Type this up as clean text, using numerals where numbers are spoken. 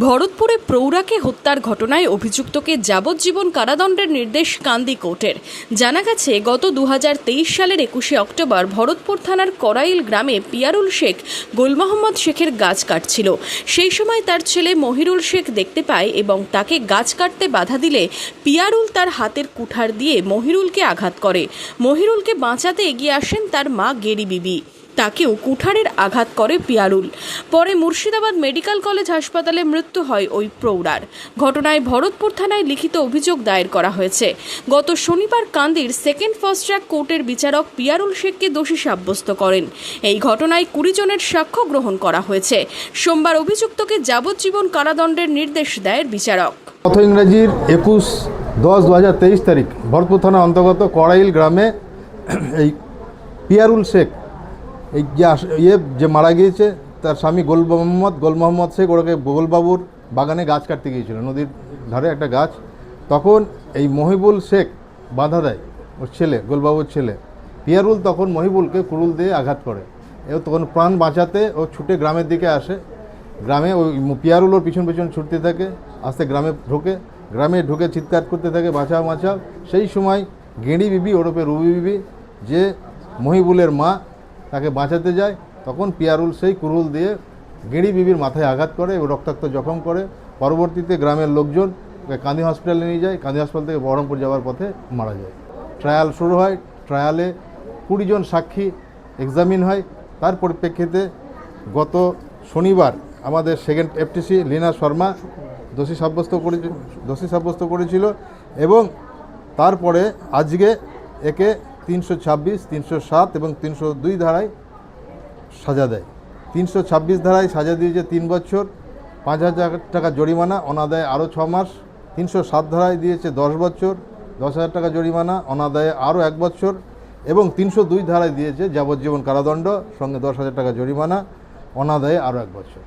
ভরতপুরে প্রৌঢ়াকে হত্যার ঘটনায় অভিযুক্তকে যাবজ্জীবন কারাদণ্ডের নির্দেশ কান্দি কোর্টের। জানা গেছে, গত 2023 সালের 21শে অক্টোবর ভরতপুর থানার করাইল গ্রামে পিয়ারুল শেখ গুল মোহাম্মদ শেখের গাছ কাটছিল। সেই সময় তার ছেলে মহিরুল শেখ দেখতে পায় এবং তাকে গাছ কাটতে বাধা দিলে পিয়ারুল তার হাতের কুঠার দিয়ে মহিরুলকে আঘাত করে। মহিরুলকে বাঁচাতে এগিয়ে আসেন তার মা গেরি বিবি। তাকেও কুঠারের আঘাত করে পিয়ারুল। পরে মুর্শিদাবাদ মেডিকেল কলেজ হাসপাতালে মৃত্যু হয় ওই প্রৌঢ়ার। ঘটনায় ভরতপুর থানায় লিখিত অভিযোগ দায়ের করা হয়েছে। গত শনিবার কান্দির সেকেন্ড ফাস্ট ট্র্যাক কোর্টের বিচারক পিয়ারুল শেখকে দোষী সাব্যস্ত করেন। এই ঘটনায় 20 জনের সাক্ষ্য গ্রহণ করা হয়েছে। সোমবার অভিযুক্তকে যাবজ্জীবন কারাদণ্ডের নির্দেশ দেয় বিচারক। গত ইংরেজির 21/10/2023 তারিখ ভরতপুর থানা অন্তর্গত করাইল গ্রামে এই পিয়ারুল শেখ এই যে মারা গিয়েছে তার স্বামী গুল মোহাম্মদ শেখ, ওটাকে গোলবাবুর বাগানে গাছ কাটতে গিয়েছিল, নদীর ধারে একটা গাছ। তখন এই মহিবুল শেখ বাধা দেয়, ওর ছেলে, গোলবাবুর ছেলে। পিয়ারুল তখন মহিবুলকে কুড়ুল দিয়ে আঘাত করে। ও তখন প্রাণ বাঁচাতে ও ছুটে গ্রামের দিকে আসে। গ্রামে ওই পিয়ারুল ওর পিছন পিছন ছুটতে থাকে, আস্তে গ্রামে ঢুকে চিৎকার করতে থাকে, বাঁচাও বাঁচাও। সেই সময় গেঁড়ি বিবি ওরফে রুবি বিবি, যে মহিবুলের মা, তাকে বাঁচাতে যায়। তখন পিয়ারুল সেই কুড়ুল দিয়ে গেঁড়ি বিবির মাথায় আঘাত করে এবং রক্তাক্ত জখম করে। পরবর্তীতে গ্রামের লোকজন কান্দি হসপিটালে নিয়ে যায়। কান্দি হাসপাতাল থেকে বহরমপুর যাওয়ার পথে মারা যায়। ট্রায়াল শুরু হয়। ট্রায়ালে 20 জন সাক্ষী এক্সামিন হয়। তার পরিপ্রেক্ষিতে গত শনিবার আমাদের সেকেন্ড এফটিসি লীনা শর্মা দোষী সাব্যস্ত করেছিল এবং তারপরে আজকে একে 326, 307 এবং 302 ধারায় সাজা দেয়। 326 ধারায় সাজা দিয়েছে 3 বছর 5,000 টাকা জরিমানা, অনাদায়ে আরও 6 মাস। 307 ধারায় দিয়েছে 10 বছর 10,000 টাকা জরিমানা, অনাদায়ে আরও 1 বছর এবং 302 ধারায় দিয়েছে যাবজ্জীবন কারাদণ্ড সঙ্গে 10,000 টাকা জরিমানা, অনাদায়ে আরও 1 বছর।